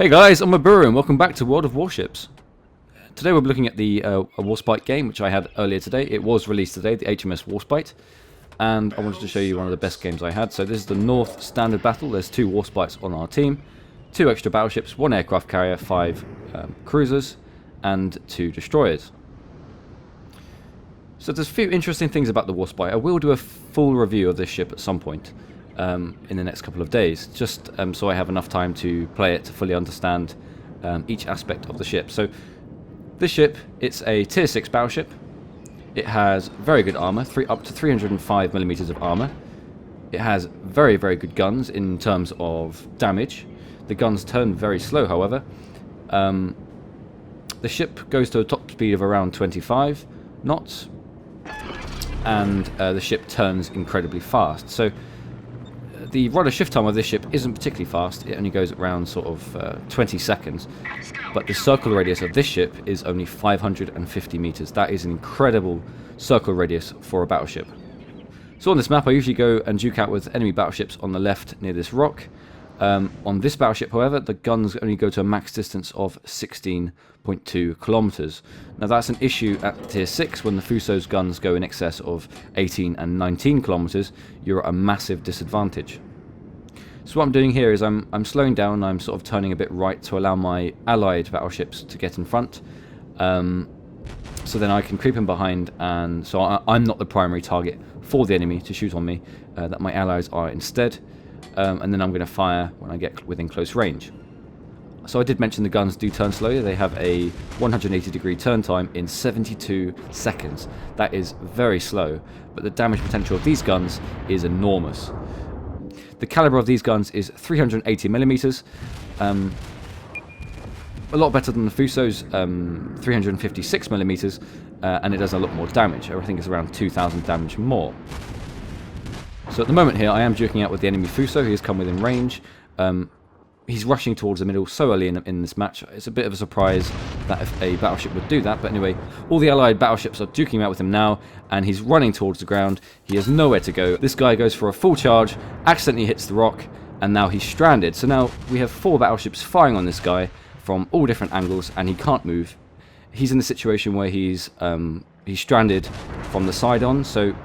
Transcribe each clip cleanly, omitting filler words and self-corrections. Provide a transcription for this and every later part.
Hey guys, I'm Ubiru and welcome back to World of Warships. Today we're looking at the a Warspite game which I had earlier today. It was released today, the HMS Warspite, and I wanted to show you one of the best games I had. So this is the North Standard Battle. There's 2 Warspites on our team, 2 extra battleships, 1 aircraft carrier, 5 cruisers, and 2 destroyers. So there's a few interesting things about the Warspite. I will do a full review of this ship at some point in the next couple of days, just so I have enough time to play it to fully understand each aspect of the ship. So this ship, it's a tier 6 battleship. It has very good armour, up to 305mm of armour. It has very, very good guns in terms of damage. The guns turn very slow, however. The ship goes to a top speed of around 25 knots, and the ship turns incredibly fast. So the rudder shift time of this ship isn't particularly fast. It only goes around sort of 20 seconds. But the circle radius of this ship is only 550 meters. That is an incredible circle radius for a battleship. So on this map, I usually go and duke out with enemy battleships on the left near this rock. On this battleship, however, the guns only go to a max distance of 16.2 kilometers. Now that's an issue at tier 6 when the Fuso's guns go in excess of 18 and 19 kilometers. You're at a massive disadvantage. So what I'm doing here is I'm slowing down. I'm sort of turning a bit right to allow my allied battleships to get in front. So then I can creep in behind, and so I'm not the primary target for the enemy to shoot on me. That my allies are instead. And then I'm going to fire when I get within close range. So I did mention the guns do turn slowly. They have a 180-degree turn time in 72 seconds. That is very slow, but the damage potential of these guns is enormous. The caliber of these guns is 380mm, a lot better than the Fuso's 356mm, and it does a lot more damage. I think it's around 2,000 damage more. So at the moment here, I am duking out with the enemy Fuso. He has come within range. He's rushing towards the middle so early in this match. It's a bit of a surprise that if a battleship would do that. But anyway, all the allied battleships are duking out with him now, and he's running towards the ground. He has nowhere to go. This guy goes for a full charge, accidentally hits the rock, and now he's stranded. So now we have 4 battleships firing on this guy from all different angles, and he can't move. He's in the situation where he's stranded from the side on, so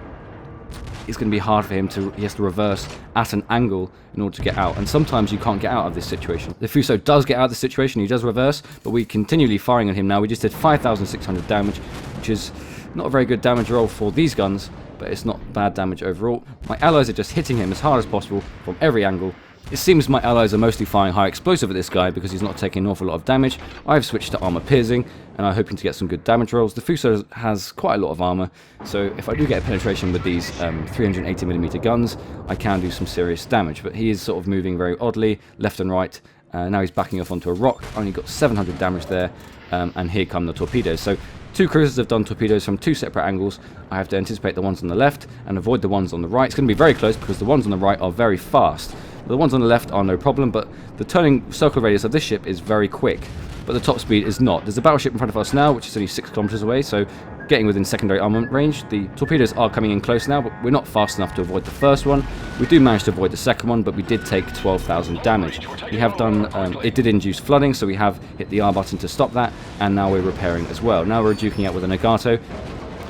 it's going to be hard for him he has to reverse at an angle in order to get out. And sometimes you can't get out of this situation. The Fuso does get out of this situation, he does reverse, but we're continually firing on him now. We just did 5,600 damage, which is not a very good damage roll for these guns, but it's not bad damage overall. My allies are just hitting him as hard as possible from every angle. It seems my allies are mostly firing high explosive at this guy because he's not taking an awful lot of damage. I've switched to armour piercing, and I'm hoping to get some good damage rolls. The Fuso has quite a lot of armour, so if I do get a penetration with these 380mm guns, I can do some serious damage. But he is sort of moving very oddly, left and right. Now he's backing off onto a rock. Only got 700 damage there, and here come the torpedoes. So 2 cruisers have done torpedoes from 2 separate angles. I have to anticipate the ones on the left and avoid the ones on the right. It's going to be very close because the ones on the right are very fast. The ones on the left are no problem, but the turning circle radius of this ship is very quick, but the top speed is not. There's a battleship in front of us now, which is only 6 kilometers away, so getting within secondary armament range. The torpedoes are coming in close now, but we're not fast enough to avoid the first one. We do manage to avoid the second one, but we did take 12,000 damage. We have done, it did induce flooding, so we have hit the R button to stop that, and now we're repairing as well. Now we're duking out with a Nagato.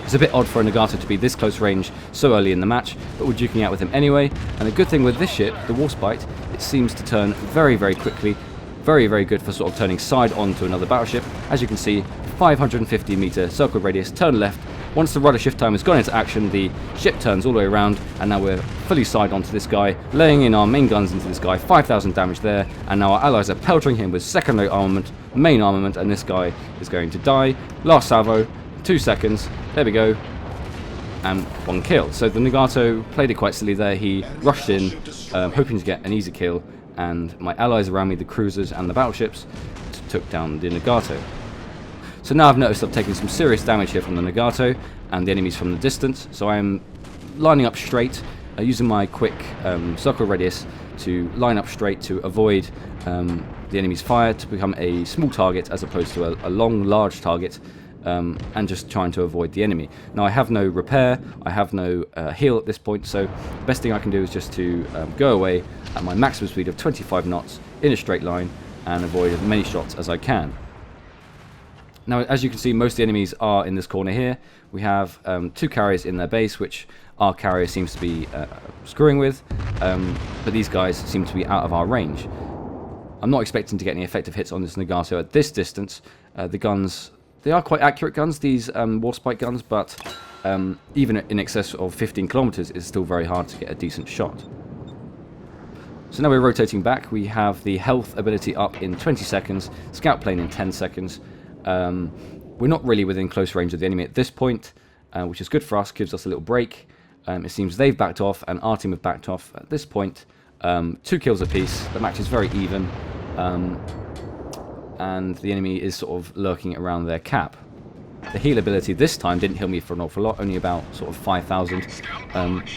It's a bit odd for a Nagato to be this close range so early in the match, but we're duking out with him anyway. And the good thing with this ship, the Warspite, it seems to turn very, very quickly. Very, very good for sort of turning side on to another battleship. As you can see, 550 meter circle radius, turn left. Once the rudder shift time has gone into action, the ship turns all the way around, and now we're fully side on to this guy, laying in our main guns into this guy, 5,000 damage there, and now our allies are peltering him with secondary armament, main armament, and this guy is going to die. Last salvo. 2 seconds, there we go, and 1 kill. So the Nagato played it quite silly there. He rushed in, hoping to get an easy kill, and my allies around me, the cruisers and the battleships, took down the Nagato. So now I've noticed I've taken some serious damage here from the Nagato and the enemies from the distance, so I'm lining up straight, using my quick circle radius to line up straight to avoid the enemy's fire, to become a small target as opposed to a long, large target. And just trying to avoid the enemy. Now I have no repair, I have no heal at this point, so the best thing I can do is just to go away at my maximum speed of 25 knots in a straight line, and avoid as many shots as I can. Now, as you can see, most of the enemies are in this corner here. We have 2 carriers in their base, which our carrier seems to be screwing with, but these guys seem to be out of our range. I'm not expecting to get any effective hits on this Nagato at this distance. The guns, they are quite accurate guns, these Warspite guns, but even in excess of 15 kilometers, it's still very hard to get a decent shot. So now we're rotating back. We have the health ability up in 20 seconds, scout plane in 10 seconds. We're not really within close range of the enemy at this point, which is good for us, gives us a little break. It seems they've backed off and our team have backed off at this point. 2 kills apiece. The match is very even, and the enemy is sort of lurking around their cap. The heal ability this time didn't heal me for an awful lot, only about sort of 5,000,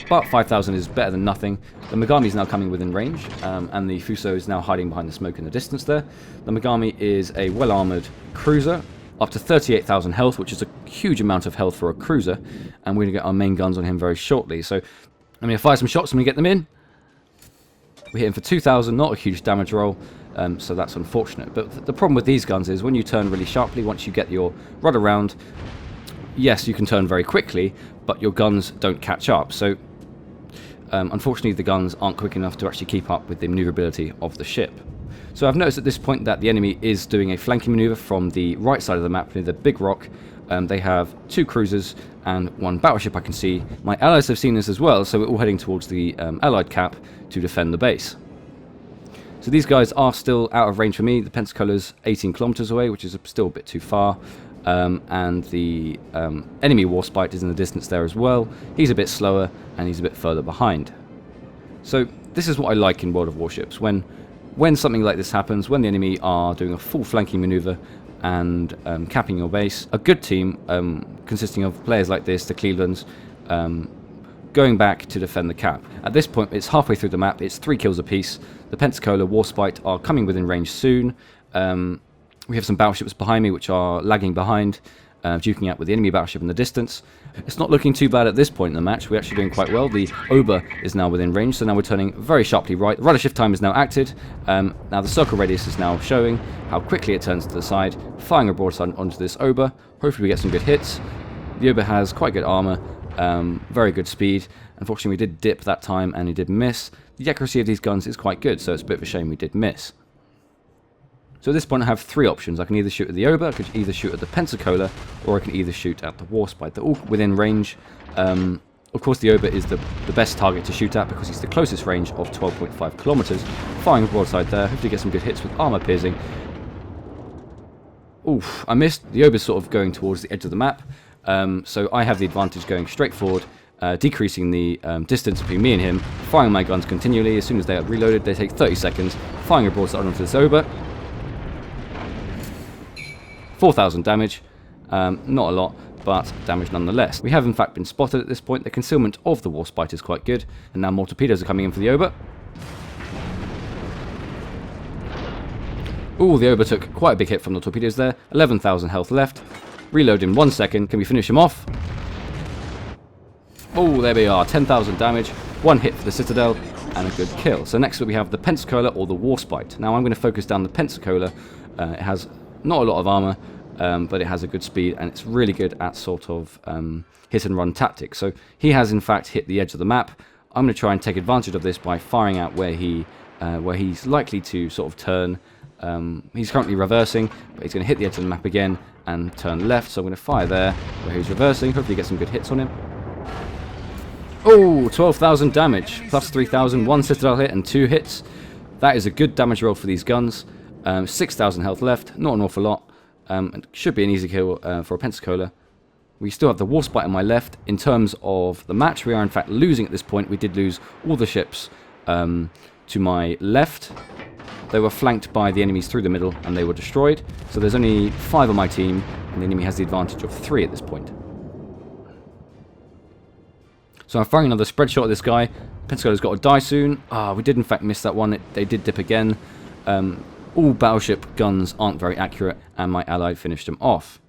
but 5,000 is better than nothing. The Megami is now coming within range, and the Fuso is now hiding behind the smoke in the distance there. The Megami is a well-armoured cruiser, up to 38,000 health, which is a huge amount of health for a cruiser, and we're going to get our main guns on him very shortly. So I'm going to fire some shots and we get them in. We hit him for 2,000, not a huge damage roll, so that's unfortunate. But the problem with these guns is when you turn really sharply, once you get your rudder around, yes, you can turn very quickly, but your guns don't catch up. So unfortunately, the guns aren't quick enough to actually keep up with the maneuverability of the ship. So I've noticed at this point that the enemy is doing a flanking maneuver from the right side of the map near the big rock. They have 2 cruisers and 1 battleship I can see. My allies have seen this as well, so we're all heading towards the allied cap to defend the base. So these guys are still out of range for me. The Pensacola's 18 kilometers away, which is still a bit too far. And the enemy Warspite is in the distance there as well. He's a bit slower and he's a bit further behind. So this is what I like in World of Warships. When something like this happens, when the enemy are doing a full flanking maneuver and capping your base, a good team consisting of players like this, the Clevelands, going back to defend the cap. At this point, it's halfway through the map, it's 3 kills apiece. The Pensacola Warspite are coming within range soon. We have some battleships behind me which are lagging behind, duking out with the enemy battleship in the distance. It's not looking too bad at this point in the match. We're actually doing quite well. The Ober is now within range, so now we're turning very sharply right. The rudder shift time is now acted. Now the circle radius is now showing how quickly it turns to the side, firing a broadside onto this Ober. Hopefully we get some good hits. The Ober has quite good armour, very good speed. Unfortunately we did dip that time and he did miss. The accuracy of these guns is quite good, so it's a bit of a shame we did miss. So at this point I have 3 options. I can either shoot at the Ober, I could either shoot at the Pensacola, or I can either shoot at the Warspite. They're all within range. Of course the Ober is the best target to shoot at because he's the closest range of 12.5 kilometers. Firing a broadside there, hopefully get some good hits with armor piercing. Oof, I missed. The Ober's sort of going towards the edge of the map, so I have the advantage going straight forward, decreasing the distance between me and him, firing my guns continually. As soon as they are reloaded, they take 30 seconds, firing a broadside onto this Ober. 4,000 damage, not a lot, but damage nonetheless. We have in fact been spotted at this point. The concealment of the Warspite is quite good, and now more torpedoes are coming in for the Ober. Ooh, the Ober took quite a big hit from the torpedoes there. 11,000 health left. Reload in 1 second. Can we finish him off? Oh, there we are. 10,000 damage. 1 hit for the Citadel, and a good kill. So next we have the Pensacola or the Warspite. Now I'm going to focus down the Pensacola. It has not a lot of armor, but it has a good speed, and it's really good at sort of hit and run tactics. So he has in fact hit the edge of the map. I'm going to try and take advantage of this by firing out where he's likely to sort of turn. He's currently reversing, but he's going to hit the edge of the map again and turn left. So I'm going to fire there where he's reversing. Hopefully get some good hits on him. Oh, 12,000 damage, plus 3,000, 1 Citadel hit and 2 hits. That is a good damage roll for these guns. 6,000 health left, not an awful lot. It should be an easy kill for a Pensacola. We still have the Warspite on my left. In terms of the match, we are in fact losing at this point. We did lose all the ships to my left. They were flanked by the enemies through the middle, and they were destroyed. So there's only 5 on my team, and the enemy has the advantage of 3 at this point. So I'm firing another spread shot at this guy. Pensacola's got to die soon. We did in fact miss that one. They did dip again. All battleship guns aren't very accurate, and my ally finished them off.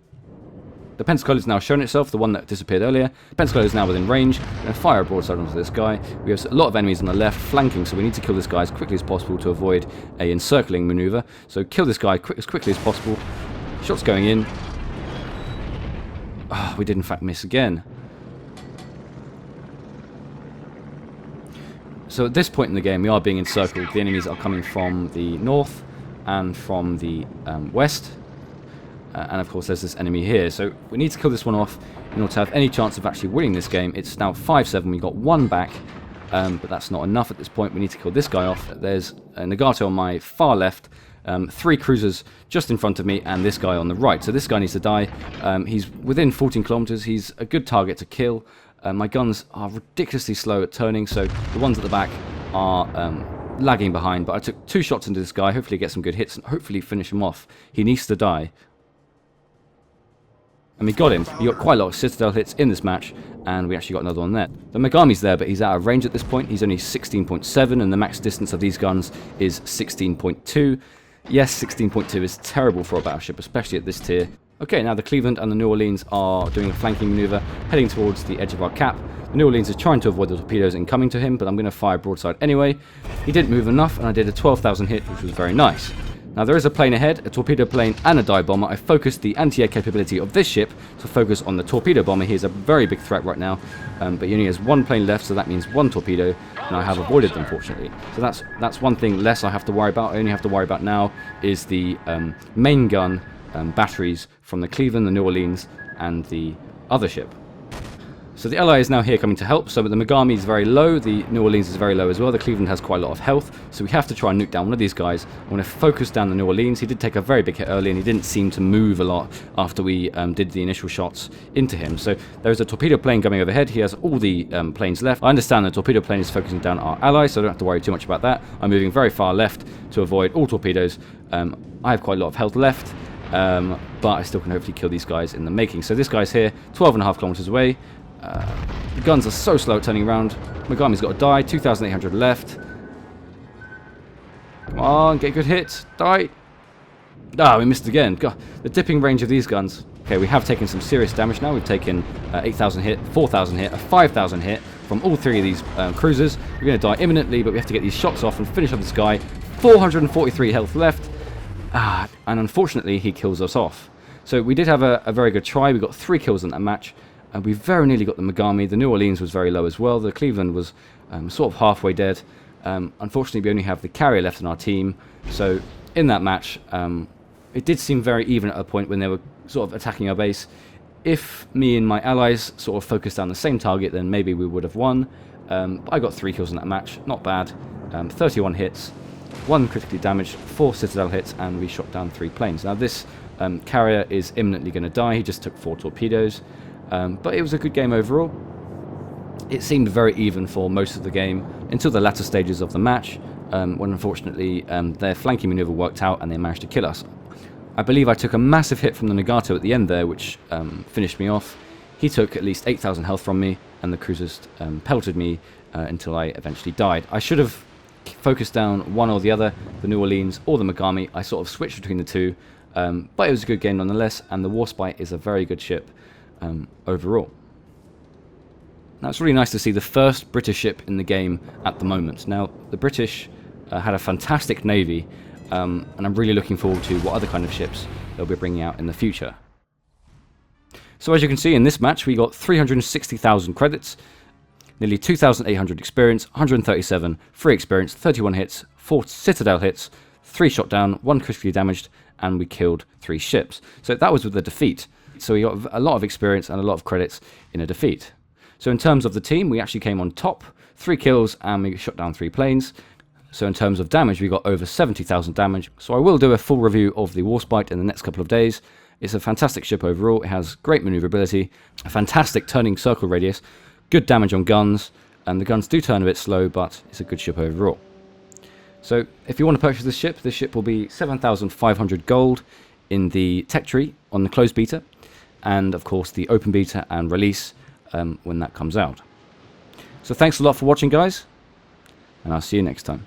The Pensacola is now shown itself, the one that disappeared earlier. The Pensacola is now within range. We're going to fire a broadside onto this guy. We have a lot of enemies on the left flanking, so we need to kill this guy as quickly as possible to avoid a encircling maneuver. So kill this guy as quickly as possible. Shots going in. Oh, we did in fact miss again. So at this point in the game, we are being encircled. The enemies are coming from the north and from the west. And of course there's this enemy here. So we need to kill this one off in order to have any chance of actually winning this game. It's now 5-7. We got one back. But that's not enough at this point. We need to kill this guy off. There's a Nagato on my far left. 3 cruisers just in front of me, and this guy on the right. So this guy needs to die. He's within 14 kilometers. He's a good target to kill. My guns are ridiculously slow at turning, so the ones at the back are lagging behind. But I took 2 shots into this guy. Hopefully get some good hits and hopefully finish him off. He needs to die. And we got him. He got quite a lot of Citadel hits in this match, and we actually got another one there. The Megami's there, but he's out of range at this point. He's only 16.7, and the max distance of these guns is 16.2. Yes, 16.2 is terrible for a battleship, especially at this tier. Okay, now the Cleveland and the New Orleans are doing a flanking maneuver, heading towards the edge of our cap. The New Orleans is trying to avoid the torpedoes incoming to him, but I'm going to fire broadside anyway. He didn't move enough, and I did a 12,000 hit, which was very nice. Now there is a plane ahead, a torpedo plane and a dive bomber. I focused the anti-air capability of this ship to focus on the torpedo bomber. He is a very big threat right now, but he only has 1 plane left, so that means 1 torpedo, and I have avoided them, fortunately. So that's one thing less I have to worry about. I only have to worry about now is the main gun batteries from the Cleveland, the New Orleans, and the other ship. So the Ally is now here coming to help. So the Megami is very low, the New Orleans is very low as well. The Cleveland has quite a lot of health, so we have to try and nuke down one of these guys. I'm going to focus down the New Orleans. He did take a very big hit early, and he didn't seem to move a lot after we did the initial shots into him. So there's a torpedo plane coming overhead. He has all the planes left. I understand the torpedo plane is focusing down our ally, so I don't have to worry too much about that. I'm moving very far left to avoid all torpedoes. I have quite a lot of health left, but I still can hopefully kill these guys in the making. So this guy's here, 12.5 kilometers away. The guns are so slow at turning around. Megami's got to die. 2,800 left. Come on, get a good hit. Die. Ah, we missed again. God, the dipping range of these guns. Okay, we have taken some serious damage now. We've taken 8,000 hit, 4,000 hit, a 5,000 hit from all 3 of these cruisers. We're going to die imminently, but we have to get these shots off and finish off this guy. 443 health left. And unfortunately, he kills us off. So we did have a very good try. We got 3 kills in that match. And we very nearly got the Megami. The New Orleans was very low as well. The Cleveland was sort of halfway dead. Unfortunately, we only have the carrier left in our team. So in that match, it did seem very even at a point when they were sort of attacking our base. If me and my allies sort of focused on the same target, then maybe we would have won. But I got 3 kills in that match. Not bad. 31 hits, 1 critically damaged, 4 Citadel hits, and we shot down 3 planes. Now this carrier is imminently going to die. He just took 4 torpedoes. But it was a good game overall. It seemed very even for most of the game until the latter stages of the match, when unfortunately their flanking maneuver worked out and they managed to kill us. I believe I took a massive hit from the Nagato at the end there, which finished me off. He took at least 8,000 health from me, and the cruisers pelted me until I eventually died. I should have focused down one or the other, the New Orleans or the Megami. I sort of switched between the two, but it was a good game nonetheless, and the Warspite is a very good ship. Overall. Now it's really nice to see the first British ship in the game at the moment. Now the British had a fantastic navy, and I'm really looking forward to what other kind of ships they'll be bringing out in the future. So as you can see in this match, we got 360,000 credits, nearly 2,800 experience, 137 free experience, 31 hits, 4 Citadel hits, 3 shot down, 1 critically damaged, and we killed 3 ships. So that was with the defeat. So we got a lot of experience and a lot of credits in a defeat. So in terms of the team, we actually came on top, 3 kills, and we shot down 3 planes. So in terms of damage, we got over 70,000 damage. So I will do a full review of the Warspite in the next couple of days. It's a fantastic ship overall. It has great maneuverability, a fantastic turning circle radius, good damage on guns, and the guns do turn a bit slow, but it's a good ship overall. So if you want to purchase this ship will be 7,500 gold in the tech tree on the closed beta, and of course the open beta and release when that comes out. So thanks a lot for watching, guys, and I'll see you next time.